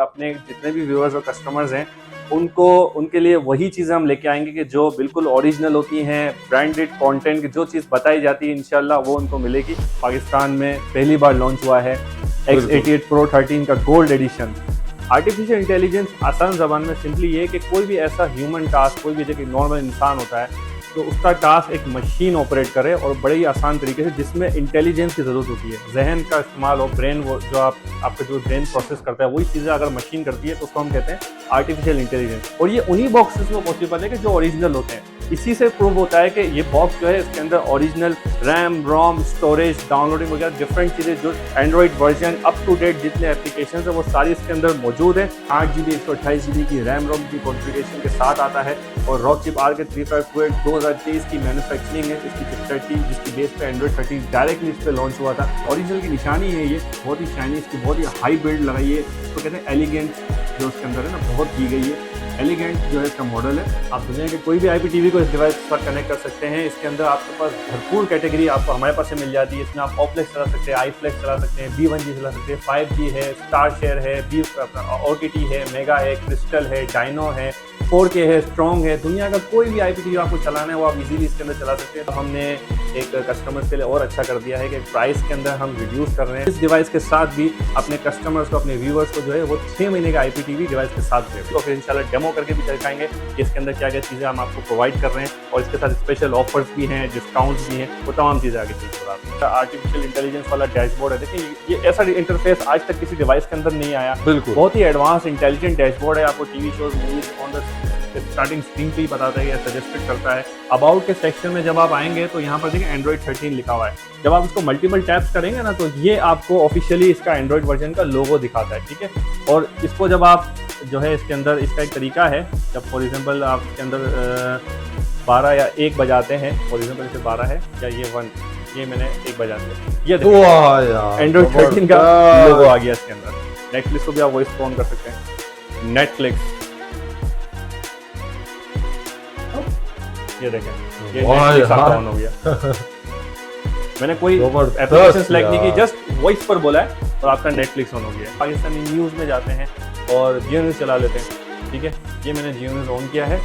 अपने जितने भी व्यूअर्स और कस्टमर्स हैं उनको उनके लिए वही चीज़ें हम लेके आएंगे कि जो बिल्कुल ओरिजिनल होती हैं, ब्रांडेड कंटेंट की जो चीज़ बताई जाती है इंशाल्लाह वो उनको मिलेगी। पाकिस्तान में पहली बार लॉन्च हुआ है X88 Pro 13 का गोल्ड एडिशन। आर्टिफिशियल इंटेलिजेंस आसान ज़बान में सिंपली ये कि कोई भी ऐसा ह्यूमन टास्क, कोई भी जो नॉर्मल इंसान होता है तो उसका टास्क एक मशीन ऑपरेट करे और बड़े ही आसान तरीके से, जिसमें इंटेलिजेंस की ज़रूरत होती है, जहन का इस्तेमाल और ब्रेन, वो जो आपका जो ब्रेन प्रोसेस करता है वही चीज़ें अगर मशीन करती है तो उसको हम कहते हैं आर्टिफिशियल इंटेलिजेंस। और ये उन्हीं बॉक्सेस में पॉसिबल है कि जो ओरिजिनल होते हैं। इसी से प्रूव होता है कि ये बॉक्स जो है इसके अंदर original RAM, ROM, storage, downloading वगैरह डिफरेंट चीज़ें जो Android version up to date जितने एप्लीकेशन है वो सारी इसके अंदर मौजूद है। 8GB 128GB की रैम रोम की कॉन्फ़िगरेशन के साथ आता है और रॉकचिप RK358 2023 की मैन्युफैक्चरिंग है इसकी चिपसेट की, जिसकी बेस पे एंड्रॉइड 13 डायरेक्टली इस पर लॉन्च हुआ था। ओरिजिनल की निशानी है ये, बहुत ही शाइनी, इसकी बहुत ही हाई बिल्ड लगाई है, इसको कहते हैं एलिगेंट, जो इसके अंदर है ना बहुत की गई है। एलिगेंट जो है इसका मॉडल है। आप दुनिया के कोई भी IPTV को इस डिवाइस पर कनेक्ट कर सकते हैं। इसके अंदर आपके पास भरपूर कैटेगरी आपको हमारे पास से मिल जाती है। इसमें आप ऑप्लेक्स चला सकते हैं, आईफ्लेक्स चला सकते हैं, B1G चला सकते हैं, 5G है, स्टार शेयर है, OTT है, मेगा है, क्रिस्टल है, डायनो है, 4K है, स्ट्रॉन्ग है। दुनिया का कोई भी IPTV आपको चलाना है वो आप इजीली इसके अंदर चला सकते हैं। तो हमने एक कस्टमर्स के लिए और अच्छा कर दिया है कि प्राइस के अंदर हम रिड्यूस कर रहे हैं। इस डिवाइस के साथ भी अपने कस्टमर्स को, अपने व्यूअर्स को जो है वो 6 महीने का IPTV डिवाइस के साथ दें। तो फिर इंशाल्लाह डेमो करके भी दिखाएंगे कि इसके अंदर क्या क्या चीज़ें हम आपको प्रोवाइड कर रहे हैं और इसके साथ स्पेशल ऑफर्स भी हैं, डिस्काउंट्स भी हैं, वो तमाम चीज़ें आगे चीज़। आर्टिफिशियल इंटेलिजेंस वाला डैशबोर्ड है, देखिए ये ऐसा इंटरफेस आज तक किसी डिवाइस के अंदर नहीं आया। बिल्कुल बहुत ही एडवांस इंटेलिजेंट डैशबोर्ड है। आपको TV shows, movies on the starting screen पे ही बताता है या सजेस्टेड करता है। अबाउट के सेक्शन में जब आप आएंगे तो यहाँ पर देखिए एंड्रॉइड 13 लिखा हुआ है। जब आप इसको मल्टीपल टैप्स करेंगे ना तो ये आपको ऑफिशियली इसका एंड्रॉइड वर्जन का लोगो दिखाता है, ठीक है। और इसको जब आप जो है इसके अंदर इसका एक तरीका है, जब फॉर एग्जाम्पल आप इसके अंदर 12 या 1 बजाते हैं, फॉर एग्जाम्पल इसे 12 है या ये 1, ये मैंने 1 बजाते हैं, ये एंड्रॉइड 13 का लोगो आ गया इसके अंदर। नेटफ्लिक्स को भी आप वॉइस ऑन कर सकते हैं, नेटफ्लिक्स, ये देखें ये नेटफ्लिक्स ऑन हो गया। मैंने कोई एप्लीकेशन सेलेक्ट नहीं की, जस्ट वॉइस पर बोला है और आपका नेटफ्लिक्स ऑन हो गया। पाकिस्तानी न्यूज़ में जाते हैं और जियो न्यूज़ चला लेते हैं, ठीक है। ये मैंने जियो न्यूज़ ऑन किया है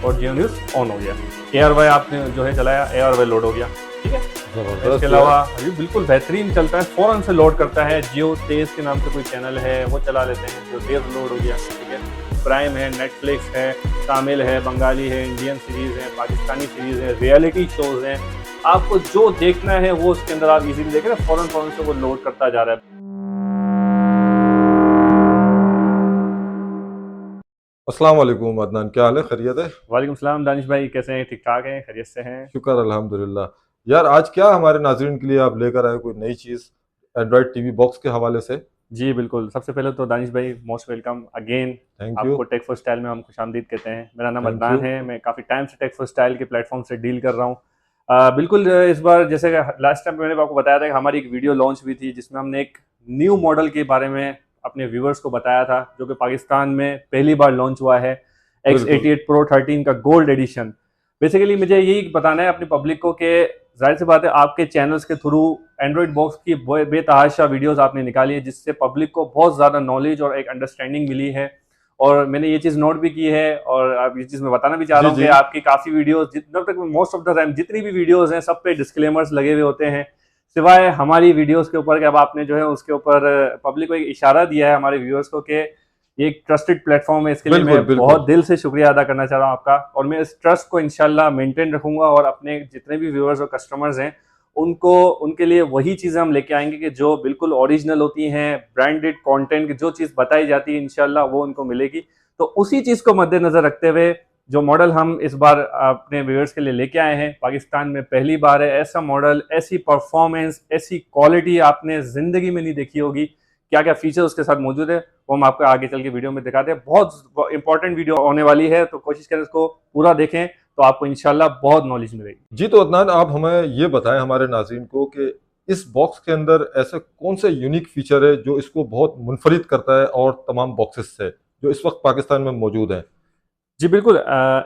और जियो न्यूज़ ऑन हो गया। ARY आपने जो है चलाया, ARY लोड हो गया, ठीक है। इसके अलावा ये बिल्कुल बेहतरीन चलता है, फ़ौरन से लोड करता है। जियो तेज़ के नाम से कोई चैनल है वो चला लेते हैं, जो तेज़ लोड हो गया, ठीक है। प्राइम है, नेटफ्लिक्स है, तामिल है, बंगाली है, इंडियन सीरीज़ है, पाकिस्तानी सीरीज़ है, रियलिटी शोज़ हैं। आपको जो देखना है वो उसके अंदर आप इजीली देखें ना, फ़ौरन से वो लोड करता जा रहा है। अस्सलाम वालेकुम अदनान, क्या हाल है? खैरियत है? वालेकुम सलाम दानिश भाई, कैसे हैं? ठीक ठाक हैं, खैरियत से हैं? शुक्र अल्हम्दुलिल्लाह। यार आज क्या हमारे नाज़रीन के लिए आप लेकर आए कोई नई चीज़ एंड्रॉयड टीवी बॉक्स के हवाले से? जी बिल्कुल। सबसे पहले तो दानिश भाई most welcome again. Thank you. आपको टेक फॉर स्टाइल में हम खुशामदीद कहते हैं। मेरा नाम Thank अदनान you. है, मैं काफ़ी टाइम से टेक फॉर स्टाइल के प्लेटफॉर्म से डील कर रहा हूँ। बिल्कुल इस बार जैसे लास्ट टाइम मैंने आपको बताया था कि हमारी एक वीडियो लॉन्च हुई थी जिसमें हमने एक न्यू मॉडल के बारे में अपने व्यूवर्स को बताया था, जो कि पाकिस्तान में पहली बार लॉन्च हुआ है X88 Pro 13 का गोल्ड एडिशन। बेसिकली मुझे यही बताना है अपनी पब्लिक को कि जाहिर सी बात है आपके चैनल्स के थ्रू एंड्रॉइड बॉक्स की बेतहाशा वीडियोस आपने निकाली है, जिससे पब्लिक को बहुत ज़्यादा नॉलेज और एक अंडरस्टैंडिंग मिली है। और मैंने ये चीज़ नोट भी की है और अब ये चीज़ मैं बताना भी चाह रहा हूँ कि आपकी काफ़ी वीडियोस जितना तक मोस्ट ऑफ द टाइम जितनी भी वीडियोस हैं सब पे डिस्क्लेमर्स लगे हुए होते हैं, सिवाय हमारी वीडियोस के ऊपर कि अब आपने जो है उसके ऊपर पब्लिक को एक इशारा दिया है हमारे व्यूअर्स को कि ये एक ट्रस्टेड प्लेटफॉर्म है। इसके लिए मैं बहुत दिल से शुक्रिया अदा करना चाह रहा हूँ आपका, और मैं इस ट्रस्ट को इंशाल्लाह मेंटेन रखूंगा और अपने जितने भी व्यूअर्स और कस्टमर्स हैं उनके लिए वही चीज़ें हम लेके आएंगे कि जो बिल्कुल ओरिजिनल होती हैं, ब्रांडेड कंटेंट की जो चीज़ बताई जाती है इंशाल्लाह वो उनको मिलेगी। तो उसी चीज़ को मद्देनजर रखते हुए जो मॉडल हम इस बार अपने व्यूअर्स के लिए लेके आए हैं, पाकिस्तान में पहली बार है ऐसा मॉडल, ऐसी परफॉर्मेंस, ऐसी क्वालिटी आपने ज़िंदगी में नहीं देखी होगी। क्या क्या फीचर उसके साथ मौजूद है वो हम आपको आगे चल के वीडियो में दिखाते हैं। बहुत इंपॉर्टेंट वीडियो होने वाली है, तो कोशिश करें इसको पूरा देखें तो आपको इंशाल्लाह बहुत नॉलेज मिलेगी। जी तो अदनान, आप हमें ये बताएं हमारे नाज़रीन को कि इस बॉक्स के अंदर ऐसे कौन से यूनिक फीचर है जो इसको बहुत मुनफरिद करता है और तमाम बॉक्सेस से जो इस वक्त पाकिस्तान में मौजूद हैं? जी बिल्कुल,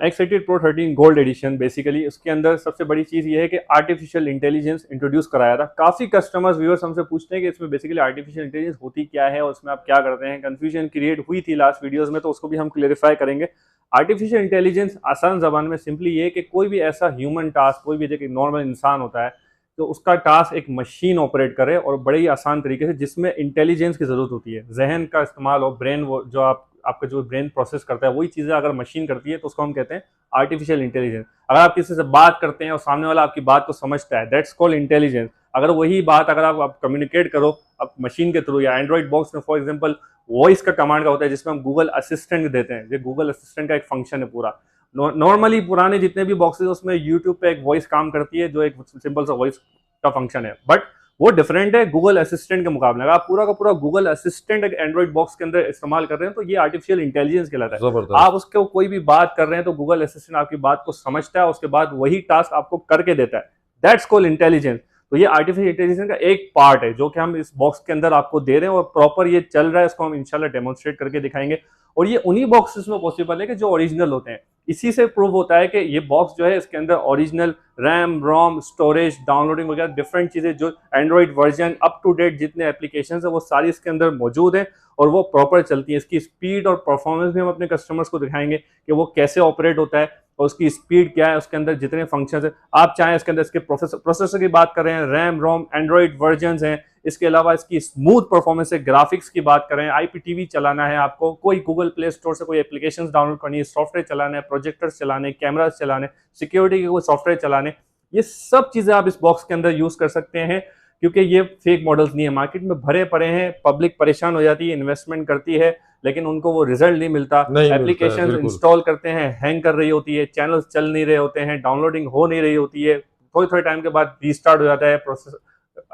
X88 Pro 13 gold edition basically उसके अंदर सबसे बड़ी चीज़ ये है कि आर्टिफिशियल इंटेलिजेंस इंट्रोड्यूस कराया था। काफ़ी कस्टमर्स व्यूअर्स हमसे पूछते हैं कि इसमें बेसिकली आर्टिफिशियल इंटेलिजेंस होती क्या है और उसमें आप क्या करते हैं। कन्फ्यूजन क्रिएट हुई थी लास्ट वीडियोस में, तो उसको भी हम क्लेरिफाई करेंगे। आर्टिफिशियल इंटेलिजेंस आसान जबान में सिंपली ये है कि कोई भी ऐसा ह्यूमन टास्क, कोई भी जो नॉर्मल इंसान होता है, तो उसका टास्क एक मशीन ऑपरेट करे और बड़े ही आसान तरीके से, जिसमें इंटेलिजेंस की ज़रूरत होती है, जहन का इस्तेमाल और ब्रेन, वो जो आपका जो ब्रेन प्रोसेस करता है, वही चीज़ें अगर मशीन करती है तो उसको हम कहते हैं आर्टिफिशियल इंटेलिजेंस। अगर आप किसी से बात करते हैं और सामने वाला आपकी बात को समझता है, दैट्स कॉल्ड इंटेलिजेंस। अगर वही बात अगर आप कम्युनिकेट करो आप मशीन के थ्रू, या एंड्रॉइड बॉक्स में फॉर एग्जाम्पल वॉइस का कमांड का होता है जिसमें हम गूगल असिस्टेंट देते हैं, ये गूगल असिस्टेंट का एक फंक्शन है पूरा। नॉर्मली पुराने जितने भी बॉक्सेस उसमें यूट्यूब पे एक वॉइस काम करती है जो एक सिंपल सा वॉइस का फंक्शन है, बट वो डिफरेंट है गूगल असिस्टेंट के मुकाबले। अगर आप पूरा का पूरा गूगल असिस्टेंट एक एंड्रॉइड बॉक्स के अंदर इस्तेमाल कर रहे हैं तो ये आर्टिफिशियल इंटेलिजेंस कहलाता है। जबरदस्त। आप उसको कोई भी बात कर रहे हैं तो गूगल असिस्टेंट आपकी बात को समझता है, उसके बाद वही टास्क आपको करके देता है, दैट्स कॉल्ड इंटेलिजेंस। तो ये आर्टिफिशियल इंटेलिजेंस का एक पार्ट है जो कि हम इस बॉक्स के अंदर आपको दे रहे हैं और प्रॉपर ये चल रहा है, इसको हम इंशाल्लाह डेमोन्स्ट्रेट करके दिखाएंगे। और ये उन्हीं बॉक्सेस में पॉसिबल है कि जो ओरिजिनल होते हैं। इसी से प्रूव होता है कि ये बॉक्स जो है इसके अंदर original RAM, ROM, storage, downloading वगैरह डिफरेंट चीज़ें, जो Android version up to date जितने एप्लीकेशन है वो सारी इसके अंदर मौजूद हैं और वो प्रॉपर चलती है। इसकी स्पीड और परफॉर्मेंस भी हम अपने कस्टमर्स को दिखाएंगे कि वो कैसे ऑपरेट होता है और उसकी स्पीड क्या है, उसके अंदर जितने फंक्शंस है। आप चाहें इसके अंदर इसके प्रोसेसर की बात कर रहे हैं, रैम, रोम, एंड्रॉइड वर्जन हैं, इसके अलावा इसकी स्मूथ परफॉर्मेंस है, ग्राफिक्स की बात करें, आईपीटीवी चलाना है आपको, कोई गूगल प्ले स्टोर से कोई एप्लीकेशंस डाउनलोड करनी है, सॉफ्टवेयर चलाना है, प्रोजेक्टर्स चलाने, कैमरास चलाने, सिक्योरिटी के कोई सॉफ्टवेयर चलाने, ये सब चीज़ें आप इस बॉक्स के अंदर यूज़ कर सकते हैं। क्योंकि ये फेक मॉडल्स नहीं है, मार्केट में भरे पड़े हैं, पब्लिक परेशान हो जाती है, इन्वेस्टमेंट करती है लेकिन उनको वो रिजल्ट नहीं मिलता। नहीं मिलता है, एप्लीकेशन बिल्कुल। इंस्टॉल करते हैं, हैंग कर रही होती है, चैनल्स चल नहीं रहे होते हैं, डाउनलोडिंग हो नहीं रही होती है, थोड़े थोड़े टाइम के बाद रीस्टार्ट हो जाता है प्रोसेस,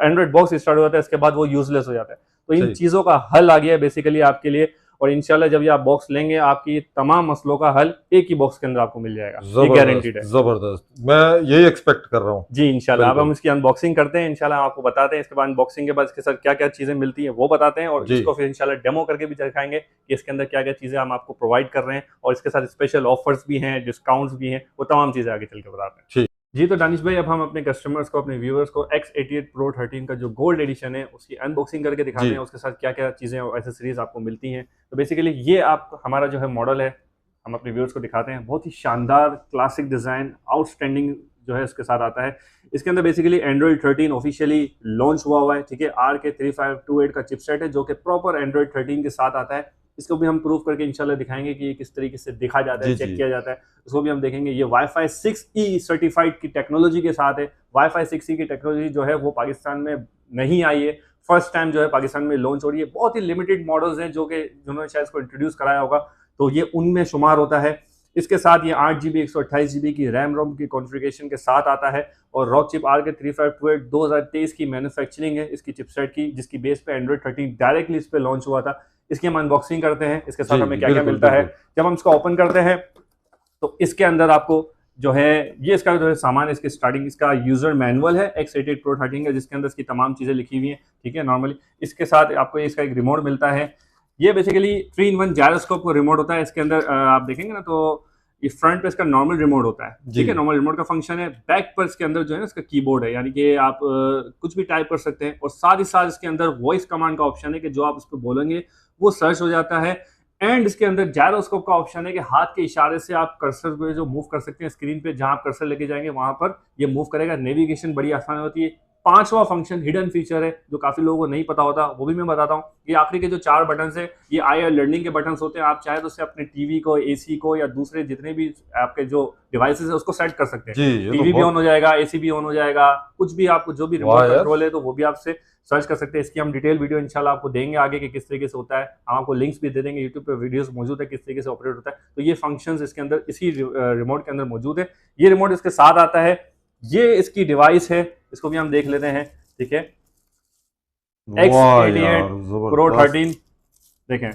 एंड्रॉइड बॉक्स स्टार्ट हो जाता है, इसके बाद वो यूजलेस हो जाता है। तो इन सही। चीज़ों का हल आ गया है बेसिकली आपके लिए, और इंशाल्लाह जब ये आप बॉक्स लेंगे आपकी तमाम मसलों का हल एक ही बॉक्स के अंदर आपको मिल जाएगा, ये गारंटीड है। जबरदस्त, मैं यही एक्सपेक्ट कर रहा हूँ। जी इंशाल्लाह। अब बिल्कुल। हम इसकी अनबॉक्सिंग करते हैं, इंशाल्लाह आपको बताते हैं, इसके बाद अनबॉक्सिंग के बाद इसके साथ क्या क्या चीज़ें मिलती हैं वो बताते हैं, और जी। इसको फिर इंशाल्लाह डेमो करके भी दिखाएंगे कि इसके अंदर क्या क्या चीज़ें हम आपको प्रोवाइड कर रहे हैं, और इसके साथ स्पेशल ऑफर्स भी हैं, डिस्काउंट्स भी हैं, वो तमाम चीज़ें आगे चल के बताते हैं। ठीक। जी तो दानिश भाई, अब हम अपने कस्टमर्स को, अपने व्यूअर्स को X88 Pro 13 का जो गोल्ड एडिशन है उसकी अनबॉक्सिंग करके दिखाते जी। हैं, उसके साथ क्या क्या चीज़ें और एसेसरीज आपको मिलती हैं। तो बेसिकली ये आप हमारा जो है मॉडल है, हम अपने व्यूअर्स को दिखाते हैं। बहुत ही शानदार क्लासिक डिज़ाइन, आउटस्टैंडिंग जो है इसके साथ आता है। इसके अंदर बेसिकली एंड्रॉइड 13 ऑफिशियली लॉन्च हुआ है, ठीक है। RK3528 का चिपसेट है जो कि प्रॉपर एंड्रॉइड 13 के साथ आता है। इसको भी हम प्रूव करके इंशाल्लाह दिखाएंगे कि ये किस तरीके से देखा जाता है, जी, चेक जी। किया जाता है, उसको भी हम देखेंगे। ये Wi-Fi 6E सर्टिफाइड की टेक्नोलॉजी के साथ है। Wi-Fi 6E की टेक्नोलॉजी जो है वो पाकिस्तान में नहीं आई है, फर्स्ट टाइम जो है पाकिस्तान में लॉन्च हो रही है। बहुत ही लिमिटेड मॉडल्स हैं जो कि जिन्होंने शायद इसको इंट्रोड्यूस कराया होगा, तो ये उनमें शुमार होता है। इसके साथ ये 8GB 128GB की रैम रोम की कॉन्फ़िगरेशन के साथ आता है, और रॉक चिप RK3528 2023 की मैन्युफैक्चरिंग है इसकी चिपसेट की, जिसकी बेस पे एंड्रॉइड 13 डायरेक्टली इस पे लॉन्च हुआ था। इसकी हम अनबॉक्सिंग करते हैं, इसके साथ जी, हमें जी, क्या क्या बिल्कुल, मिलता है। बिल्कुल। जब हम इसको ओपन करते हैं तो इसके अंदर आपको जो है ये इसका जो है सामान, इसकी स्टार्टिंग इसका यूजर मैनुअल है X88 Pro 13 का, जिसके अंदर इसकी तमाम चीज़ें लिखी हुई हैं, ठीक है। नॉर्मली इसके साथ आपको इसका एक रिमोट मिलता है। ये बेसिकली 3-in-1 जायरोस्कोप का रिमोट होता है। इसके अंदर आप देखेंगे ना तो ये फ्रंट पे इसका नॉर्मल रिमोट होता है, जी। ठीक है, नॉर्मल रिमोट का फंक्शन है। बैक पर इसके अंदर जो है ना इसका कीबोर्ड है, यानी कि आप कुछ भी टाइप कर सकते हैं, और साथ ही साथ इसके अंदर वॉइस कमांड का ऑप्शन है कि जो आप इस पर बोलेंगे वो सर्च हो जाता है। एंड इसके अंदर जायरोस्कोप का ऑप्शन है कि हाथ के इशारे से आप कर्सर को जो मूव कर सकते हैं स्क्रीन पे, जहां आप कर्सर लेके जाएंगे वहां पर ये मूव करेगा। नेविगेशन बड़ी आसान होती है। पांचवा फंक्शन हिडन फीचर है जो काफी लोगों को नहीं पता होता, वो भी मैं बताता हूँ। ये आखिरी के जो 4 बटन है ये IR लर्निंग के बटन होते हैं। आप चाहे तो उससे अपने टीवी को, AC को, या दूसरे जितने भी आपके जो डिवाइसेस है उसको सेट कर सकते हैं। जी, ये तो टीवी भी बहुत- ऑन हो जाएगा, AC भी ऑन हो जाएगा, कुछ भी आपको जो भी वाह रिमोट यार। कंट्रोल है तो वो भी आपसे सर्च कर सकते हैं। इसकी हम डिटेल वीडियो इंशाल्लाह आपको देंगे आगे कि किस तरीके से होता है। हम आपको लिंक्स भी दे देंगे, यूट्यूब पे वीडियोस मौजूद है किस तरीके से ऑपरेट होता है। तो ये फंक्शंस इसके अंदर इसी रिमोट के अंदर मौजूद है। ये रिमोट इसके साथ आता है। ये इसकी डिवाइस है, इसको भी हम देख लेते हैं, ठीक है। वाह X88 यार, Pro जबरदस्त। 13 देखें,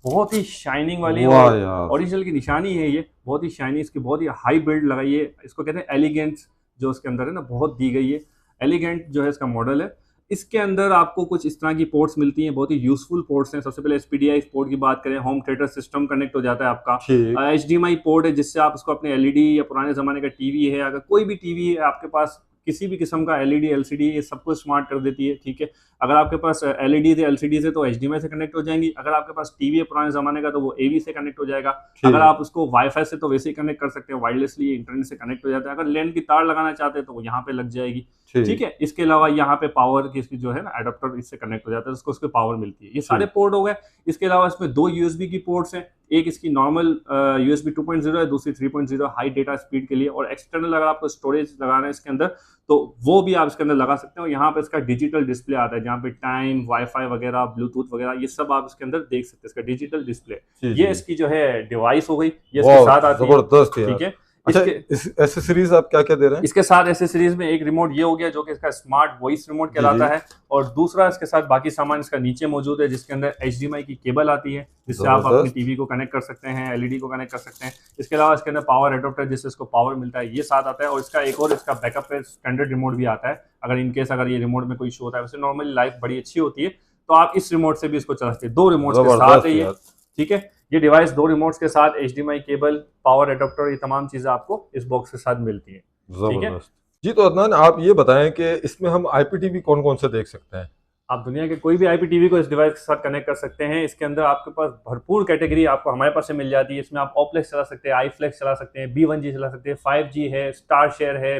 बहुत ही शाइनिंग वाली वाह और यार। ओरिजिनल की निशानी है। ये बहुत ही शाइनी, इसकी बहुत ही हाई बिल्ड लगाई है। इसको कहते हैं एलिगेंट, जो इसके अंदर है ना बहुत दी गई है। एलिगेंट जो है इसका मॉडल है। इसके अंदर आपको कुछ इस तरह की पोर्ट्स मिलती हैं, बहुत ही यूजफुल पोर्ट्स हैं। सबसे पहले SPDI पोर्ट की बात करें, होम थिएटर सिस्टम कनेक्ट हो जाता है आपका। ठीक। HDMI पोर्ट है जिससे आप उसको अपने LED या पुराने ज़माने का टीवी है, अगर कोई भी टीवी है आपके पास किसी भी किस्म का LED LCD ये सब कुछ स्मार्ट कर देती है, ठीक है। अगर आपके पास LED है LCD है तो HDMI से कनेक्ट हो जाएंगी। अगर आपके पास टीवी है पुराने ज़माने का तो वो AV से कनेक्ट हो जाएगा। अगर आप उसको वाईफाई से तो वैसे ही कनेक्ट कर सकते हैं, वायरलेसली इंटरनेट से कनेक्ट हो जाता है। अगर लैन की तार लगाना चाहते हैं तो वो यहाँ पे लग जाएगी, ठीक है। इसके अलावा यहाँ पे पावर की इसकी जो है ना एडाप्टर इससे कनेक्ट हो जाता है, उसको उसके पावर मिलती है। ये सारे पोर्ट हो गए। इसके अलावा इसमें 2 USB की पोर्ट्स हैं, एक इसकी नॉर्मल USB 2.0 है, दूसरी 3.0 हाई डेटा स्पीड के लिए। और एक्सटर्नल अगर आपको स्टोरेज लगाना है इसके अंदर तो वो भी आप इसके अंदर लगा सकते हो। यहाँ पे इसका डिजिटल डिस्प्ले आता है जहाँ पे टाइम, वाईफाई वगैरह, ब्लूटूथ वगैरह ये सब आप इसके अंदर देख सकते हैं, इसका डिजिटल डिस्प्ले। ये इसकी जो है डिवाइस हो गई, ये इसके साथ आती है, जबरदस्त, ठीक है। अच्छा, इस एसेसरीज आप क्या क्या दे रहे हैं? इसके साथ एसेसरीज में एक रिमोट ये हो गया जो कि इसका स्मार्ट वॉइस रिमोट कहलाता है, और दूसरा इसके साथ बाकी सामान इसका नीचे मौजूद है जिसके अंदर HDMI की केबल आती है जिससे आप अपनी टीवी को कनेक्ट कर सकते हैं, LED को कनेक्ट कर सकते हैं। इसके अलावा इसके अंदर पावर एडोप्टर जिससे इसको पावर मिलता है, ये साथ आता है। और इसका एक और इसका बैकअप है, स्टैंडर्ड रिमोट भी आता है। अगर इनकेस अगर ये रिमोट में कोई इशू होता है, वैसे नॉर्मली लाइफ बड़ी अच्छी होती है तो आप इस रिमोट से भी इसको चला सकते हैं। 2 रिमोट के साथ है ये, ठीक है। ये डिवाइस 2 रिमोट्स के साथ HDMI केबल, पावर एडाप्टर, ये तमाम चीजें आपको इस बॉक्स के साथ मिलती है, ठीक है जी। तो अदनान आप ये बताएं कि इसमें हम IPTV कौन कौन से देख सकते हैं? आप दुनिया के कोई भी IPTV को इस डिवाइस के साथ कनेक्ट कर सकते हैं। इसके अंदर आपके पास भरपूर कैटेगरी आपको हमारे पास से मिल जाती है। इसमें आप OPLEX चला सकते हैं, iFlex चला सकते हैं, B1G चला सकते हैं, 5G है, स्टार शेयर है,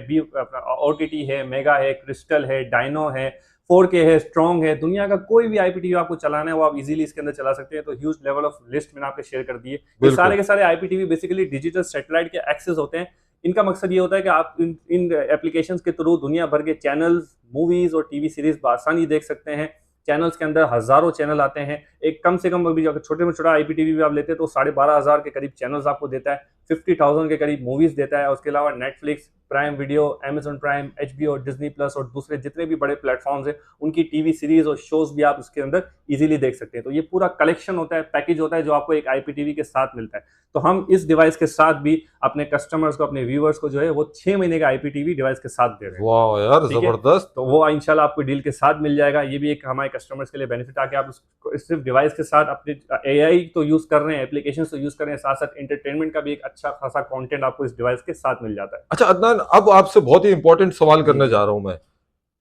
OTT है, मेगा है, क्रिस्टल है, डायनो है, 4K है, स्ट्रॉन्ग है। दुनिया का कोई भी IPTV आपको चलाना है वो आप इजीली इसके अंदर चला सकते हैं। तो ह्यूज लेवल ऑफ लिस्ट मैंने आपको शेयर कर दी है। ये सारे के सारे IPTV बेसिकली डिजिटल सैटेलाइट के एक्सेस होते हैं। इनका मकसद ये होता है कि आप इन एप्लीकेशंस के थ्रू दुनिया भर के चैनल्स, मूवीज और टीवी सीरीज बआसानी देख सकते हैं। चैनल्स के अंदर हजारों चैनल आते हैं। एक कम से कम अभी छोटे में छोटा IPTV भी आप लेते हैं तो 12,500 के करीब चैनल्स आपको देता है, 50,000 के करीब मूवीज देता है। उसके अलावा Netflix, prime video, Amazon prime, HBO, Disney plus और दूसरे जितने भी बड़े प्लेटफॉर्म्स हैं उनकी टीवी सीरीज और शोज भी आप उसके अंदर इजीली देख सकते हैं। तो ये पूरा कलेक्शन होता है, पैकेज होता है जो आपको एक IPTV के साथ मिलता है। तो हम इस डिवाइस के साथ भी अपने कस्टमर्स को, अपने व्यूअर्स को जो है वो 6 महीने का IPTV डिवाइस के साथ दे रहे हैं। वाह यार, जबरदस्त। तो वो इंशाल्लाह आपको डील के साथ मिल जाएगा। ये भी एक हमारे कस्टमर्स के लिए बेनिफिट आके आप सिर्फ डिवाइस के साथ अपने AI तो यूज कर रहे हैं, एप्लीकेशन तो यूज कर रहे हैं, साथ साथ एंटरटेनमेंट का भी एक अच्छा खासा कंटेंट आपको इस डिवाइस के साथ मिल जाता है। अच्छा अदनान, अब आपसे बहुत ही इंपॉर्टेंट सवाल करने जा रहा हूं मैं।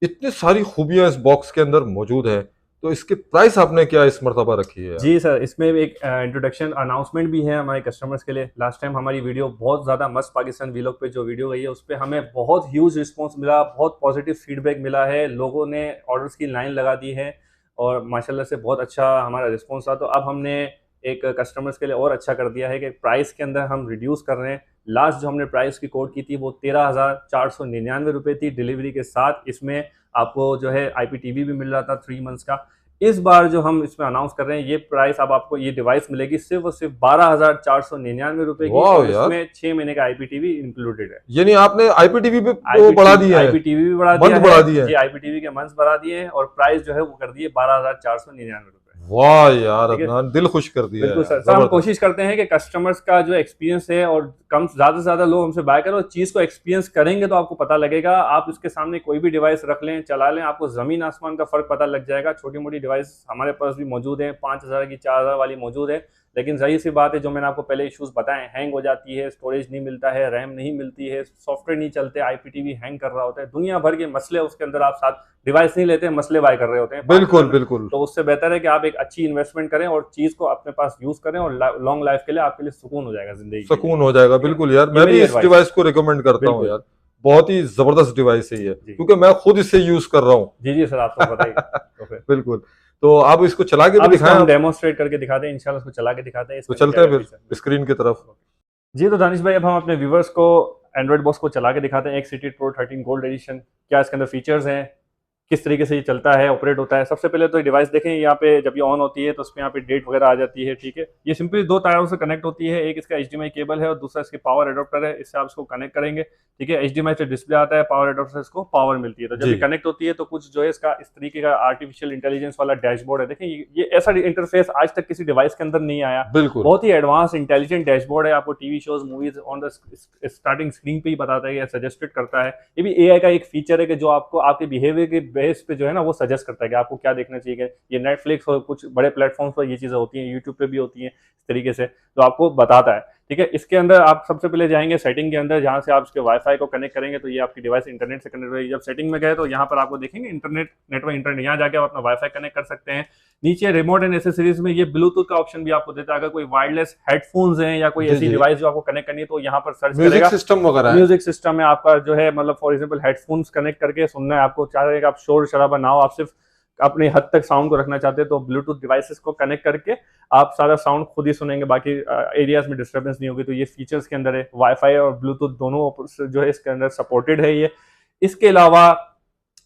इतनी सारी खूबियां इस बॉक्स के अंदर मौजूद है तो इसकी प्राइस आपने क्या इस मर्तबा रखी है? जी सर, इसमें एक इंट्रोडक्शन अनाउंसमेंट भी है हमारे कस्टमर्स के लिए। लास्ट टाइम हमारी वीडियो बहुत ज़्यादा मस्त पाकिस्तान व्लॉग पे जो वीडियो गई है उस पर हमें बहुत ह्यूज रिस्पांस मिला, बहुत पॉजिटिव फीडबैक मिला है। लोगों ने ऑर्डर्स की लाइन लगा दी है और माशाल्लाह से बहुत अच्छा हमारा रिस्पॉन्स था। तो अब हमने एक कस्टमर्स के लिए और अच्छा कर दिया है कि प्राइस के अंदर हम रिड्यूस कर रहे हैं। लास्ट जो हमने प्राइस की कोट की थी वो 13,499 रुपये थी डिलीवरी के साथ। इसमें आपको जो है IPTV भी मिल रहा था 3 मंथ्स का। इस बार जो हम इसमें अनाउंस कर रहे हैं ये प्राइस, अब आपको ये डिवाइस मिलेगी सिर्फ और सिर्फ 12,499 रुपए की, और इसमें 6 महीने का IPTV इंक्लूडेड है। यानी आपने IPTV भी बढ़ा दिया है? IPTV भी बढ़ा दिया है जी, IPTV के मंथ्स बढ़ा दिए हैं और प्राइस जो है वो कर दिए 12,499 रुपए। वाह यार अदनान, दिल खुश कर दिया। बिल्कुल सर, हम कोशिश करते हैं कि कस्टमर्स का जो एक्सपीरियंस है और कम ज्यादा से ज्यादा लोग हमसे बाय करें और चीज को एक्सपीरियंस करेंगे तो आपको पता लगेगा। आप इसके सामने कोई भी डिवाइस रख लें, चला लें, आपको जमीन आसमान का फर्क पता लग जाएगा। छोटी मोटी डिवाइस हमारे पास भी मौजूद है, 5,000 की 4,000 वाली मौजूद है, लेकिन जाहिर सी बात है जो मैंने आपको पहले इश्यूज बताए, हैंग हो जाती है, स्टोरेज नहीं मिलता है, रैम नहीं मिलती है, सॉफ्टवेयर नहीं चलते, IPTV हैंग कर रहा होता है, दुनिया भर के मसले उसके अंदर। आप साथ डिवाइस नहीं लेते, मसले बाय कर रहे होते हैं। बिल्कुल बिल्कुल। तो उससे बेहतर है कि आप एक अच्छी इन्वेस्टमेंट करें और चीज को अपने पास यूज करें और लॉन्ग लाइफ के लिए आपके लिए सुकून हो जाएगा, जिंदगी सुकून हो जाएगा। बिल्कुल यार, मैं भी इस डिवाइस को रिकमेंड करता हूँ यार, बहुत ही जबरदस्त डिवाइस है ये, क्योंकि मैं खुद इससे यूज कर रहा हूँ। जी सर, आपको बताइए। बिल्कुल, तो आप इसको चला के भी दिखाएं, हम डेमोस्ट्रेट करके दिखाते हैं, इंशाल्लाह इसको चला के दिखाते हैं। तो चलते हैं फिर स्क्रीन की तरफ। जी तो दानिश भाई, अब हम अपने व्यूवर्स को एंड्रॉइड बॉक्स को चला के दिखाते हैं। XCT Pro 13 गोल्ड एडिशन, क्या इसके अंदर फीचर्स हैं, किस तरीके से ये चलता है, ऑपरेट होता है। सबसे पहले तो डिवाइस देखें, यहाँ पे जब ये ऑन होती है तो उसमें यहाँ पे डेट वगैरह आ जाती है, ठीक है। ये सिंपली 2 तारों से कनेक्ट होती है, एक इसका HDMI केबल है और दूसरा इसके पावर एडोप्टर है। इससे आप इसको कनेक्ट करेंगे, ठीक है। HDMI से डिस्प्ले आता है, पावर एडोप्टर से इसको पावर मिलती है। तो जब ये कनेक्ट होती है तो कुछ जो है इसका इस तरीके का आर्टिफिशियल इंटेलिजेंस वाला डैशबोर्ड है। देखें, ये ऐसा इंटरफेस आज तक किसी डिवाइस के अंदर नहीं आया। बिल्कुल, बहुत ही एडवांस इंटेलिजेंट डैशबोर्ड है। आपको TV shows, movies on the starting screen पे ही बताता है, सजेस्टेड करता है। ये भी AI का एक फीचर है कि जो आपको आपके बिहेवियर के बेस पे जो है ना वो सजेस्ट करता है कि आपको क्या देखना चाहिए। ये नेटफ्लिक्स और कुछ बड़े प्लेटफॉर्म्स पर ये चीज़ें होती हैं, यूट्यूब पे भी होती हैं इस तरीके से, तो आपको बताता है। ठीक है, इसके अंदर आप सबसे पहले जाएंगे सेटिंग के अंदर, जहाँ से आप उसके वाईफाई को कनेक्ट करेंगे तो ये आपकी डिवाइस इंटरनेट से कनेक्ट होगी। जब सेटिंग में गए तो यहाँ पर आपको देखेंगे नेटवर्क, यहाँ जाके आप अपना वाईफाई कनेक्ट कर सकते हैं। नीचे रिमोट एंड एसेसरीज में ये ब्लूटूथ का ऑप्शन भी आपको देता है। अगर कोई वायरलेस हेडफोन्स हैं या कोई ऐसी डिवाइस जो आपको कनेक्ट करनी है तो यहाँ पर सर्च करेगा। म्यूजिक सिस्टम वगैरह, म्यूजिक सिस्टम है आपका जो है, मतलब फॉर एग्जांपल हेडफोन्स कनेक्ट करके सुनना है आपको, चाह रहे आप शोर शराबा ना हो, आप सिर्फ अपने हद तक साउंड को रखना चाहते हैं तो ब्लूटूथ डिवाइसेस को कनेक्ट करके आप सारा साउंड खुद ही सुनेंगे, बाकी एरियाज में डिस्टर्बेंस नहीं होगी। तो ये फीचर्स के अंदर है। वाईफाई और ब्लूटूथ दोनों जो है इसके अंदर सपोर्टेड है ये। इसके अलावा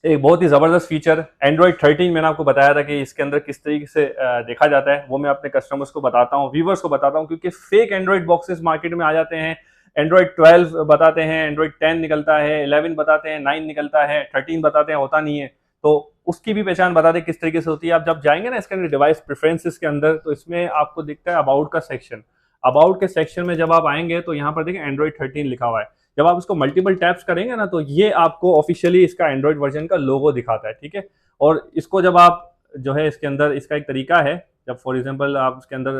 एक बहुत ही जबरदस्त फीचर एंड्रॉइड 13, मैंने आपको बताया था कि इसके अंदर किस तरीके से देखा जाता है, वो मैं अपने कस्टमर्स को बताता हूँ, व्यूवर्स को बताता हूँ, क्योंकि फेक एंड्रॉइड बॉक्सेस मार्केट में आ जाते हैं। एंड्रॉइड 12 बताते हैं, एंड्रॉइड 10 निकलता है, 11 बताते हैं, 9 निकलता है, 13 बताते हैं, होता नहीं है। तो उसकी भी पहचान बता दें किस तरीके से होती है। आप जब जाएंगे ना इसके अंदर डिवाइस प्रेफरेंसेस के अंदर, तो इसमें आपको दिखता है अबाउट का सेक्शन। अबाउट के सेक्शन में जब आप आएंगे तो यहाँ पर देखिए एंड्रॉइड 13 लिखा हुआ है। जब आप इसको मल्टीपल टैप्स करेंगे ना तो ये आपको ऑफिशियली इसका एंड्रॉइड वर्जन का लोगो दिखाता है। ठीक है, और इसको जब आप जो है इसके अंदर, इसका एक तरीका है, जब फॉर एग्जाम्पल आप इसके अंदर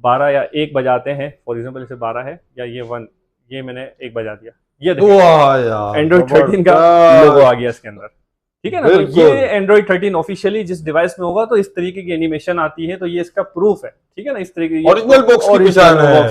12 या 1 बजाते हैं, फॉर एग्जाम्पल इसे 12 है या ये 1, ये मैंने 1 बजा दिया, ये देखिए एंड्रॉइड 13 का लोगो आ गया इसके अंदर। ठीक है ना, तो ये एंड्रॉइड 13 ऑफिशियली जिस डिवाइस में होगा तो इस तरीके की एनिमेशन आती है, तो ये इसका प्रूफ है। ठीक है ना, इस तरीके की ओरिजिनल बॉक्स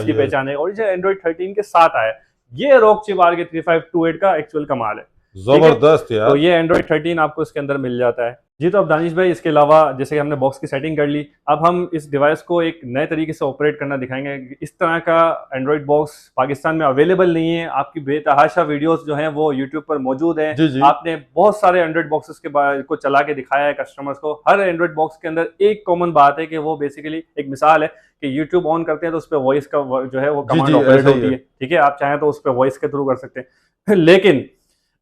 की पहचान है, ओरिजिनल एंड्रॉइड 13 के साथ आया। ये रॉक चिप आर के 3528 का एक्चुअल कमाल है, जबरदस्त यार। तो ये एंड्रॉइड 13 आपको इसके अंदर मिल जाता है जी। तो अब दानिश भाई, इसके अलावा जैसे कि हमने बॉक्स की सेटिंग कर ली, अब हम इस डिवाइस को एक नए तरीके से ऑपरेट करना दिखाएंगे। इस तरह का एंड्रॉइड बॉक्स पाकिस्तान में अवेलेबल नहीं है। आपकी बेतहाशा वीडियोस जो हैं वो यूट्यूब पर मौजूद है। आपने बहुत सारे एंड्रॉइड बॉक्सेस को चला के दिखाया है कस्टमर्स को। हर एंड्रॉइड बॉक्स के अंदर एक कॉमन बात है कि वो बेसिकली एक मिसाल है कि यूट्यूब ऑन करते हैं तो उस पर वॉइस का जो है वो कमांड ऑपरेट होती है। ठीक है, आप चाहें तो उस पर वॉइस के थ्रू कर सकते हैं। लेकिन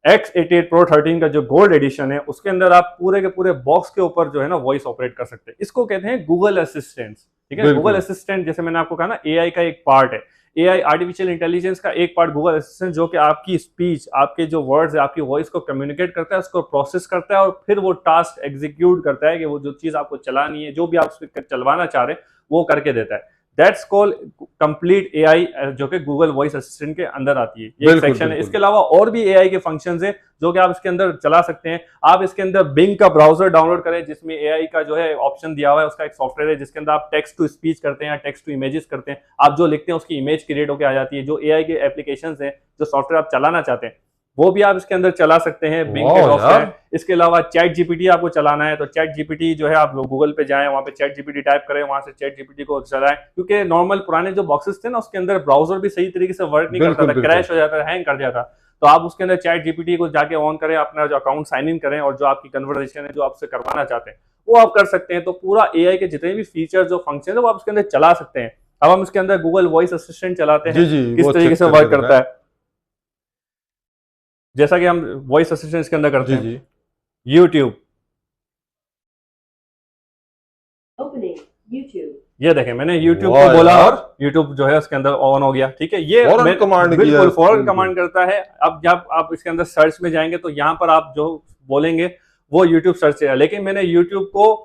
X88 Pro 13 का जो गोल्ड एडिशन है उसके अंदर आप पूरे के पूरे बॉक्स के ऊपर जो है ना वॉइस ऑपरेट कर सकते हैं। इसको कहते हैं गूगल असिस्टेंट। ठीक है, गूगल असिस्टेंट जैसे मैंने आपको कहा ना, एआई का एक पार्ट है। एआई आर्टिफिशियल इंटेलिजेंस का एक पार्ट गूगल असिस्टेंट, जो कि आपकी स्पीच, आपके जो वर्ड्स है, आपकी वॉइस को कम्युनिकेट करता है, उसको प्रोसेस करता है और फिर वो टास्क एग्जीक्यूट करता है कि वो जो चीज आपको चलानी है, जो भी आप उस पर चलवाना चाह रहे हैं वो करके देता है। दैट्स कॉल्ड कंप्लीट एआई, जो कि गूगल वॉइस असिस्टेंट के अंदर आती है। ये सेक्शन है। इसके अलावा और भी एआई के फंक्शंस हैं जो कि आप इसके अंदर चला सकते हैं। आप इसके अंदर बिंग का ब्राउजर डाउनलोड करें जिसमें एआई का जो है ऑप्शन दिया हुआ है। उसका एक सॉफ्टवेयर है जिसके अंदर आप टेक्स्ट टू स्पीच करते हैं या टेक्स्ट टू इमेजेस करते हैं। आप जो लिखते हैं उसकी इमेज क्रिएट होकर आ जाती है। जो एआई के एप्लीकेशंस हैं, जो सॉफ्टवेयर आप चलाना चाहते हैं, वो भी आप इसके अंदर चला सकते हैं। बिंग के सॉफ्टवेयर। इसके अलावा चैट जीपीटी आपको चलाना है तो चैट जीपीटी जो है, आप गूगल पे जाएं, वहां पे चैट जीपीटी टाइप करें, वहां से चैट जीपीटी को चलाएं। क्योंकि नॉर्मल पुराने जो बॉक्सेस थे ना उसके अंदर ब्राउजर भी सही तरीके से वर्क नहीं करता था, क्रैश हो जाता था, हैंग कर जाता। तो आप उसके अंदर चैट जीपीटी को जाके ऑन करें, अपना जो अकाउंट साइन इन करें और जो आपकी कन्वर्सेशन है, जो आपसे करवाना चाहते हैं, वो आप कर सकते हैं। तो पूरा एआई के जितने भी फीचर, जो फंक्शन है, वो आप उसके अंदर चला सकते हैं। अब हम इसके अंदर गूगल वॉइस असिस्टेंट चलाते हैं, किस तरीके से वर्क करता है। जैसा कि हम वॉइस असिस्टेंट के अंदर करते हैं। YouTube, ये देखें, मैंने YouTube को बोला और YouTube जो है उसके अंदर ऑन हो गया। ठीक है, ये बिल्कुल फौरन कमांड करता है। अब जब आप इसके अंदर सर्च में जाएंगे तो यहाँ पर आप जो बोलेंगे वो YouTube सर्च है, लेकिन मैंने YouTube को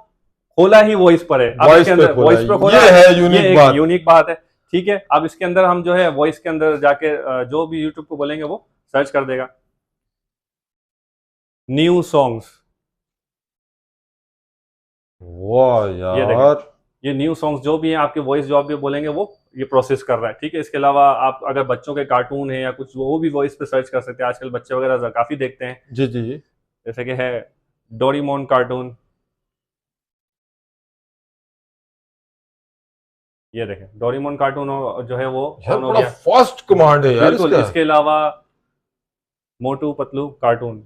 खोला ही वॉइस पर है। अब इसके अंदर वॉइस पर खोला है, यूनिक बात है। ठीक है, अब इसके अंदर हम जो है वॉइस के अंदर जाके जो भी YouTube को बोलेंगे वो सर्च कर देगा। न्यू सॉन्ग्स, वाह यार, ये न्यू सॉन्ग्स जो भी हैं, आपके वॉइस जो आप भी बोलेंगे वो ये प्रोसेस कर रहा है। ठीक है, इसके अलावा आप अगर बच्चों के कार्टून है या कुछ, वो भी वॉइस पे सर्च कर सकते हैं। आजकल बच्चे वगैरह काफी देखते हैं। जी जी जी, जैसे कि है डोरेमोन कार्टून, ये देखें डोरेमोन कार्टून जो है वो बड़ा फास्ट कमांड है यार इसका। इसके अलावा मोटू पतलू कार्टून,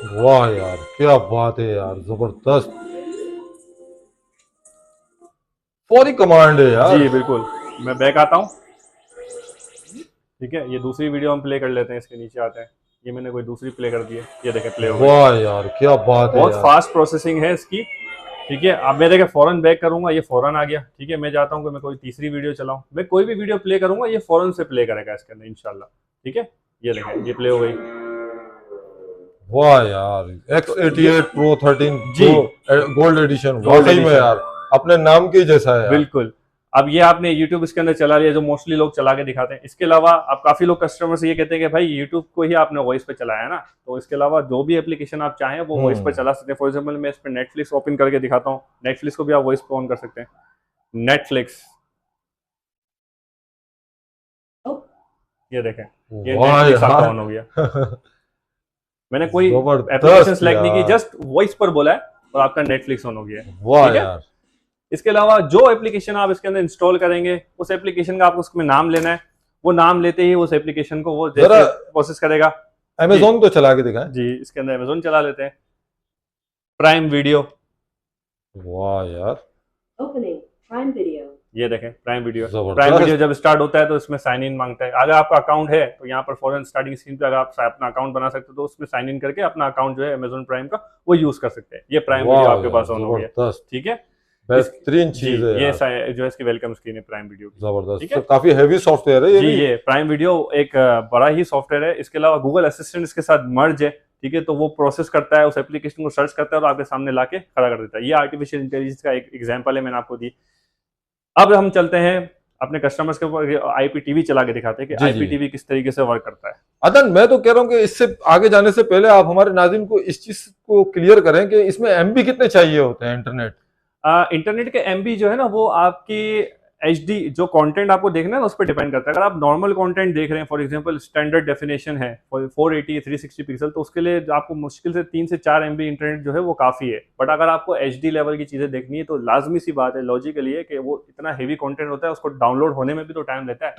वाह यार क्या बात है यार, जबरदस्त फौरी कमांड है यार। जी बिल्कुल, मैं बैक आता हूँ। ठीक है, ये दूसरी वीडियो हम प्ले कर लेते हैं, इसके नीचे आते हैं। ये मैंने कोई दूसरी प्ले कर दी है, ये देखें प्ले हो गई। वाह यार क्या बात है, बहुत फास्ट प्रोसेसिंग है इसकी। ठीक है, अब मैं देखें फौरन बैक करूंगा, ये फौरन आ गया। ठीक है, मैं चाहता हूँ कि मैं कोई तीसरी वीडियो चलाऊं, मैं कोई भी वीडियो प्ले करूंगा ये फौरन से प्ले करेगा इसके अंदर इंशाल्लाह। ठीक है, ये देखें ये प्ले हो गई। वाह यार, X88 Pro 13 जी गोल्ड एडिशन, गोल्ड वाकई में एडिशन यार अपने नाम के ही जैसा है यार। बिल्कुल। अब ये आपने यूट्यूब इसके अंदर चला लिया, जो मोस्टली लोग चला के दिखाते हैं। इसके अलावा आप काफी लोग कस्टमर से ये कहते हैं कि भाई यूट्यूब को ही आपने वॉइस पे चलाया है ना, तो इसके अलावा जो भी एप्लीकेशन आप चाहें वो वॉइस पर चला सकते हैं। फॉर एग्जाम्पल मैं इस पर नेटफ्लिक्स ओपन करके दिखाता हूँ, नेटफ्लिक्स को भी आप वॉइस पे ऑन कर सकते हैं। नेटफ्लिक्स, ये देखें, ये वाह नेटफ्लिक्स आपका यार ऑन हो गया। मैंने कोई एप्लीकेशन जबरदस्त सेलेक्ट नहीं की, यार, जस्ट वॉइस पर बोला है और आपका नेटफ्लिक्स ऑन हो गया है। वाह ठीक है, यार। इसके अलावा जो एप्लीकेशन आप इसके अंदर इंस्टॉल करेंगे, उस एप्लीकेशन का आपको उसमें नाम लेना है। वो नाम लेते ही उस एप्लीकेशन को वो जैसे प्रोसेस करेगा। अमेजोन तो चला के दिखाएं। जी, इसके अंदर अमेजोन चला लेते हैं। प्राइम वीडियो, वाह यार, ओपनिंग प्राइम वीडियो, ये देखें प्राइम वीडियो। जबरदस्त। प्राइम वीडियो जब स्टार्ट होता है तो इसमें साइन इन मांगता है। अगर आपका अकाउंट है तो यहाँ पर फॉरन स्टार्टिंग स्क्रीन पे अगर आप अपना अकाउंट बना सकते हो तो उसमें साइन इन करके अपना अकाउंट जो है अमेजोन प्राइम का वो यूज कर सकते हैं। ये प्राइम वीडियो आपके पास ऑन हो गया। जबरदस्त, ठीक है, बेहतरीन चीज है ये यार। जो है इसकी वेलकम स्क्रीन है प्राइम वीडियो की। जबरदस्त, ठीक है? तो काफी हैवी सॉफ्टवेयर है ये जी, भी। ये प्राइम वीडियो एक बड़ा ही सॉफ्टवेयर है। इसके अलावा गूगल असिस्टेंट इसके साथ मर्ज है। ठीक है, तो वो प्रोसेस करता है, उस एप्लीकेशन को सर्च करता है और आपके सामने लाके खड़ा कर देता है। ये आर्टिफिशियल इंटेलिजेंस का एक एग्जांपल है, मैंने आपको दी। अब हम चलते हैं अपने कस्टमर्स के ऊपर, आईपीटीवी चला के दिखाते हैं कि आईपीटीवी किस तरीके से वर्क करता है। अदन, मैं तो कह रहा हूँ कि इससे आगे जाने से पहले आप हमारे नाज़रीन को इस चीज को क्लियर करें कि इसमें एमबी कितने चाहिए होते हैं इंटरनेट। इंटरनेट के एमबी जो है ना वो आपकी एचडी जो कंटेंट आपको देखना है ना उस पर डिपेंड करता है। अगर आप नॉर्मल कंटेंट देख रहे हैं, फॉर एग्जांपल स्टैंडर्ड डेफिनेशन है 480 360 पिक्सल, तो उसके लिए आपको मुश्किल से 3 से 4 एमबी इंटरनेट जो है वो काफी है। बट अगर आपको एचडी लेवल की चीजें देखनी है तो लाजमी सी बात है, लॉजिकली है कि वो इतना हेवी कंटेंट होता है, उसको डाउनलोड होने में भी तो टाइम लेता है।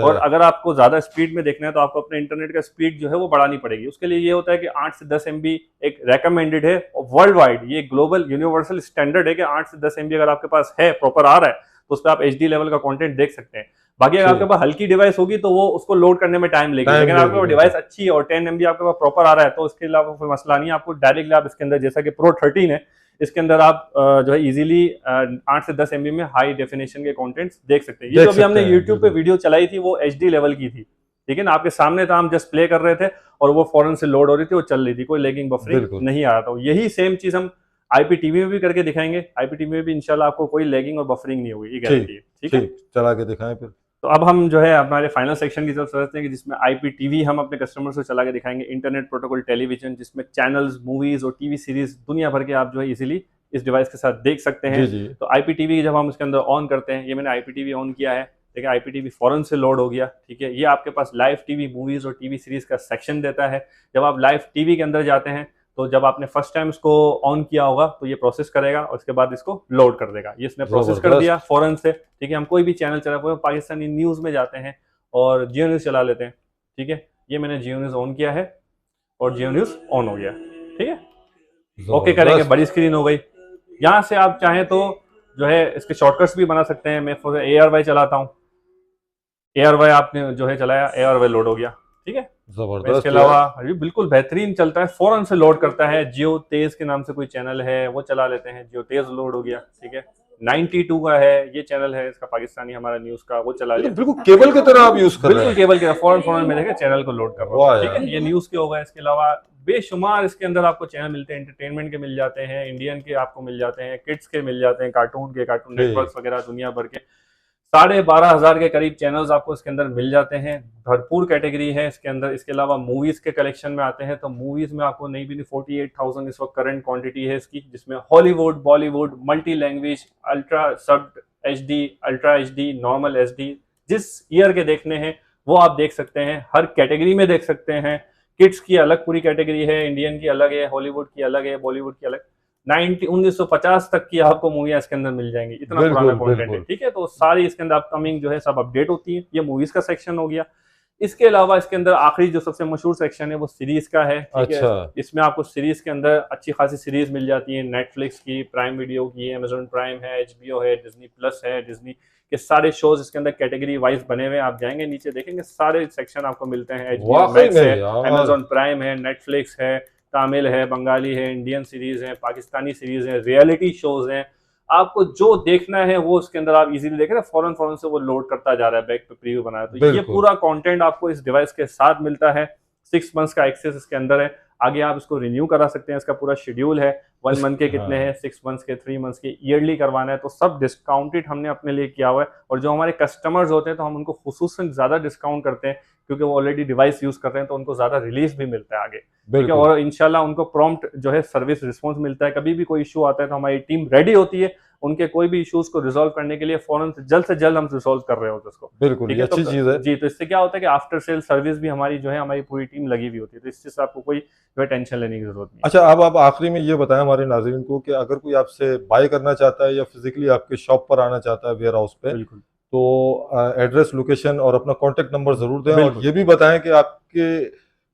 और अगर आपको ज्यादा स्पीड में देखना है तो आपको अपने इंटरनेट का स्पीड जो है वो बढ़ानी पड़ेगी। उसके लिए ये होता है कि 8 से 10 एमबी एक रेकमेंडेड है वर्ल्ड वाइड। ये ग्लोबल यूनिवर्सल स्टैंडर्ड है कि 8 से 10 एमबी अगर आपके पास है, प्रॉपर आ रहा है, तो उस पर आप एचडी लेवल का कंटेंट देख सकते हैं। बाकी अगर आपके पास हल्की डिवाइस होगी तो वो उसको लोड करने में टाइम लेगी, लेकिन आपके पास डिवाइस अच्छी है और 10 एमबी आपके पास प्रॉपर आ रहा है तो उसके अलावा कोई मसला नहीं है। आपको डायरेक्टली आप इसके अंदर, जैसा कि प्रो 13 है, इसके अंदर आप जो है इजीली 8 से 10 एमबी में हाई डेफिनेशन के कंटेंट्स देख सकते हैं। ये जो भी हमने यूट्यूब पे वीडियो चलाई थी वो एचडी लेवल की थी। ठीक है ना, आपके सामने था, हम जस्ट प्ले कर रहे थे और वो फौरन से लोड हो रही थी, वो चल रही थी, कोई लैगिंग बफरिंग नहीं आ रहा था। यही सेम चीज हम आईपीटीवी में भी करके दिखाएंगे। आईपीटीवी में भी इंशाल्लाह आपको कोई लैगिंग और बफरिंग नहीं होगी, ये गारंटी है। ठीक है, चला के दिखाएं फिर। तो अब हम जो है हमारे फाइनल सेक्शन की तरफ चलते हैं कि जिसमें आईपीटीवी हम अपने कस्टमर्स को चला के दिखाएंगे। इंटरनेट प्रोटोकॉल टेलीविजन, जिसमें चैनल्स, मूवीज और टीवी सीरीज दुनिया भर के आप जो है इजीली इस डिवाइस के साथ देख सकते हैं। तो आईपीटीवी जब हम इसके अंदर ऑन करते हैं, ये मैंने आईपीटीवी ऑन किया है, देखिए आईपीटीवी फौरन से लोड हो गया। ठीक है, ये आपके पास लाइव टीवी, मूवीज और टीवी सीरीज का सेक्शन देता है। जब आप लाइव टीवी के अंदर जाते हैं तो जब आपने फर्स्ट टाइम इसको ऑन किया होगा तो ये प्रोसेस करेगा और उसके बाद इसको लोड कर देगा। ये इसने प्रोसेस कर दिया फौरन से। ठीक है, हम कोई भी चैनल चला, पाकिस्तानी न्यूज में जाते हैं और जियो न्यूज चला लेते हैं। ठीक है, ये मैंने जियो न्यूज ऑन किया है और जियो न्यूज ऑन हो गया। ठीक है, ओके करेंगे, बड़ी स्क्रीन हो गई। यहाँ से आप चाहें तो जो है इसके शॉर्टकट्स भी बना सकते हैं। मैं ARY चलाता हूँ, ARY आपने जो है चलाया, ARY लोड हो गया। ठीक है, इसके अलावा अभी बिल्कुल बेहतरीन चलता है, फौरन से लोड करता है। जियो तेज के नाम से कोई चैनल है वो चला लेते हैं, जियो तेज लोड हो गया। ठीक है, 92 का है ये चैनल है इसका, पाकिस्तानी हमारा न्यूज का, वो चला लिया। बिल्कुल केबल की तरह आप यूज कर रहे हैं। बिल्कुल केबल की तरह फौरन में देखे चैनल को लोड कर रहा है। ठीक है, ये न्यूज के होगा। इसके अलावा बेशुमार इसके अंदर आपको चैनल मिलते हैं, एंटरटेनमेंट के मिल जाते हैं, इंडियन के आपको मिल जाते हैं, किड्स के मिल जाते हैं, कार्टून नेटवर्क वगैरह दुनिया भर के 12,500 के करीब चैनल्स आपको इसके अंदर मिल जाते हैं। भरपूर कैटेगरी है इसके अंदर। इसके अलावा मूवीज के कलेक्शन में आते हैं तो मूवीज में आपको नई भी 48,000 इस वक्त करंट क्वांटिटी है इसकी, जिसमें Hollywood, Bollywood, multi language, ultra सब्ड HD, ultra HD, normal HD, जिस ईयर के देखने हैं वो आप देख सकते हैं। हर कैटेगरी में देख सकते हैं। किड्स की अलग पूरी कैटेगरी है, इंडियन की अलग है, हॉलीवुड की अलग है, बॉलीवुड की अलग। 1950 तक की आपको मूवियां इसके अंदर मिल जाएंगी, इतना पुराना कंटेंट है। ठीक है, तो सारी इसके अंदर अपकमिंग जो है सब अपडेट होती है। ये मूवीज का सेक्शन हो गया। इसके अलावा इसके अंदर आखिरी जो सबसे मशहूर सेक्शन है वो सीरीज का है। ठीक है, इसमें आपको सीरीज के अंदर अच्छी खासी सीरीज मिल जाती है, नेटफ्लिक्स की, प्राइम वीडियो की, अमेजोन प्राइम है, HBO है, डिज्नी प्लस है, डिज्नी के सारे शोज इसके अंदर कैटेगरी वाइज बने हुए। आप जाएंगे नीचे देखेंगे सारे सेक्शन आपको मिलते हैं। HBO मैक्स है, अमेजोन प्राइम है, नेटफ्लिक्स है, तमिल है, बंगाली है, इंडियन सीरीज है, पाकिस्तानी सीरीज है, रियलिटी शोज हैं। आपको जो देखना है वो इसके अंदर आप इजीली देख रहे हैं, फौरन से वो लोड करता जा रहा है, बैक पे प्रीव्यू बना है। तो ये पूरा कंटेंट आपको इस डिवाइस के साथ मिलता है। 6 मंथ्स का एक्सेस इसके अंदर है। आगे आप इसको रिन्यू करा सकते हैं, इसका पूरा शेड्यूल है, 1 मंथ के कितने हाँ। हैं, 6 मंथ्स के, 3 मंथ्स के, ईयरली करवाना है, तो सब डिस्काउंटेड हमने अपने लिए किया हुआ है। और जो हमारे कस्टमर्स होते हैं तो हम उनको खुसूसन ज़्यादा डिस्काउंट करते हैं, क्योंकि वो ऑलरेडी डिवाइस यूज़ कर रहे हैं, तो उनको ज़्यादा रिलीफ भी मिलता है आगे, ठीक है। बिल्कुल और इंशाल्लाह उनको प्रॉम्प्ट जो है सर्विस रिस्पॉन्स मिलता है। कभी भी कोई इशू आता है तो हमारी टीम रेडी होती है उनके कोई भी इश्यूज को रिजॉल्व करने के लिए, फौरन से जल्द हम रिजॉल्व कर रहे होते हैं उसको, बिल्कुल, ठीक ये है। अच्छी चीज़ है। जी, तो इससे क्या होता है कि आफ्टर सेल सर्विस भी हमारी जो है, हमारी पूरी टीम लगी हुई होती है, तो इस चीज़ से आपको कोई जो है टेंशन लेने की जरूरत नहीं अच्छा, अब आप आखिरी में ये बताएं हमारे नाज़रीन को कि अगर कोई आपसे बाय करना चाहता है या फिजिकली आपके शॉप पर आना चाहता है वेयर हाउस पे, है। बिल्कुल तो एड्रेस, लोकेशन और अपना कॉन्टेक्ट नंबर ज़रूर दें, और बिल्कुल। ये भी बताएं कि आपके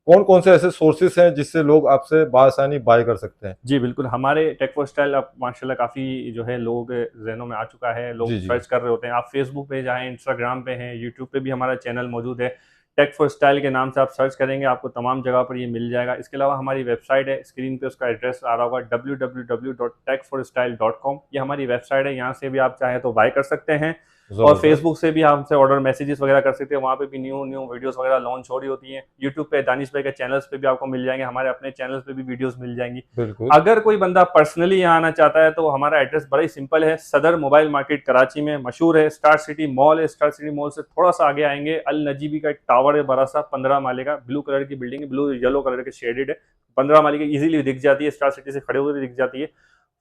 कौन कौन से ऐसे सोर्सेस हैं जिससे लोग आपसे बासानी बाय कर सकते हैं। जी, बिल्कुल, हमारे टेक फॉर स्टाइल अब माशाल्लाह काफ़ी जो है लोग ज़हनों में आ चुका है, लोग जी, जी। सर्च कर रहे होते हैं। आप फेसबुक पे जाएँ, इंस्टाग्राम पे हैं, यूट्यूब पे भी हमारा चैनल मौजूद है। टेक फॉर स्टाइल के नाम से आप सर्च करेंगे, आपको तमाम जगह पर ये मिल जाएगा। इसके अलावा हमारी वेबसाइट है, स्क्रीन पे उसका एड्रेस आ रहा होगा, www.techforstyle.com, ये हमारी वेबसाइट है, यहाँ से भी आप चाहें तो बाय कर सकते हैं। और ज़बरदस्त। फेसबुक से भी हमसे ऑर्डर मैसेजेस वगैरह कर सकते हैं, वहाँ पे भी न्यू वीडियोस वगैरह लॉन्च हो रही होती हैं। यूट्यूब पे दानिश भाई के चैनल्स पे भी आपको मिल जाएंगे, हमारे अपने चैनल्स पे भी वीडियोस मिल जाएंगी। बिल्कुल अगर कोई बंदा पर्सनली यहाँ आना चाहता है तो हमारा एड्रेस बड़ा ही सिंपल है, सदर मोबाइल मार्केट कराची में मशहूर है, स्टार सिटी मॉल है। स्टार सिटी मॉल से थोड़ा सा आगे आएंगे, अल नजीबी का एक टावर है बड़ा सा, 15 माले का, ब्लू कलर की बिल्डिंग है, ब्लू येलो कलर के शेडेड है, 15 माले की, इजीली दिख जाती है, स्टार सिटी से खड़े हुए दिख जाती है।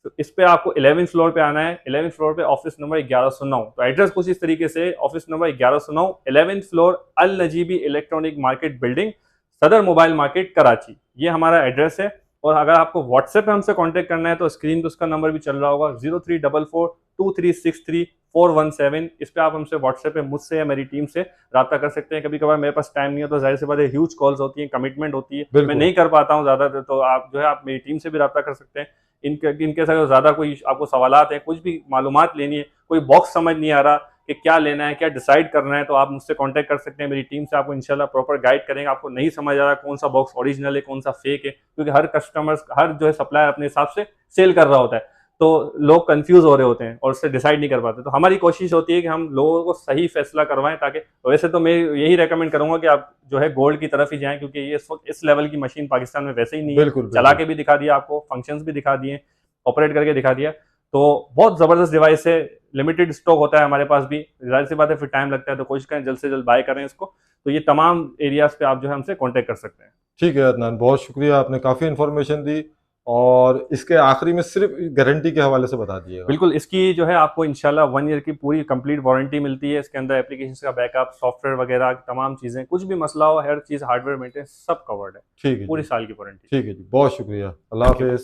तो इस पे आपको 11th फ्लोर पे आना है, 11th फ्लोर पे ऑफिस नंबर 1109। तो एड्रेस कुछ इस तरीके से, ऑफिस नंबर 1109, 11th फ्लोर, अल नजीबी इलेक्ट्रॉनिक मार्केट बिल्डिंग, सदर मोबाइल मार्केट कराची, ये हमारा एड्रेस है। और अगर आपको व्हाट्सएप पे हमसे कांटेक्ट करना है तो स्क्रीन पे उसका नंबर भी चल रहा होगा, 0344236417। इस पे आप हमसे व्हाट्सएप पे मुझसे या मेरी टीम से रब्ता कर सकते हैं। कभी कभार मेरे पास टाइम नहीं हो तो जाहिर सी बात है, ह्यूज कॉल्स होती हैं, कमिटमेंट होती है, मैं बिल्कुल नहीं कर पाता हूँ ज़्यादातर, तो आप जो है आप मेरी टीम से भी रब्ता कर सकते हैं। इनके साथ ज़्यादा कोई आपको सवालात हैं, कुछ भी मालूमात लेनी है, कोई बॉक्स समझ नहीं आ रहा कि क्या लेना है, क्या डिसाइड करना है, तो आप मुझसे कांटेक्ट कर सकते हैं। मेरी टीम से आपको इंशाल्लाह प्रॉपर गाइड करेंगे। आपको नहीं समझ आ रहा कौन सा बॉक्स ओरिजिनल है, कौन सा फेक है, क्योंकि हर कस्टमर, हर जो है सप्लायर अपने हिसाब से सेल कर रहा होता है, तो लोग कंफ्यूज हो रहे होते हैं और उससे डिसाइड नहीं कर पाते। तो हमारी कोशिश होती है कि हम लोगों को सही फैसला करवाएं, ताकि वैसे तो मैं यही रेकमेंड करूंगा कि आप जो है गोल्ड की तरफ ही जाएं, क्योंकि ये इस वक्त इस लेवल की मशीन पाकिस्तान में वैसे ही नहीं है। बिल्कुल चला के भी दिखा दिया आपको, फंक्शंस भी दिखा दिए, ऑपरेट करके दिखा दिया, तो बहुत ज़बरदस्त डिवाइस है। लिमिटेड स्टॉक होता है हमारे पास भी, जाहिर सी बात है, फिर टाइम लगता है, तो कोशिश करें जल्द से जल्द बाय करें इसको। तो ये तमाम एरियाज पे आप जो है हमसे कांटेक्ट कर सकते हैं। ठीक है अदनान, बहुत शुक्रिया, आपने काफ़ी इन्फॉर्मेशन दी, और इसके आखिरी में सिर्फ गारंटी के हवाले से बता दिएगा। बिल्कुल, इसकी जो है आपको इंशाल्लाह 1 ईयर की पूरी कंप्लीट वारंटी मिलती है। इसके अंदर एप्लीकेशन का बैकअप, सॉफ्टवेयर वगैरह तमाम चीज़ें, कुछ भी मसला हो, हर चीज़ हार्डवेयर मेंटेनेंस सब कवर्ड है, ठीक है पूरी जी, साल की वारंटी। ठीक है जी, बहुत शुक्रिया, अल्लाह हाफिज़।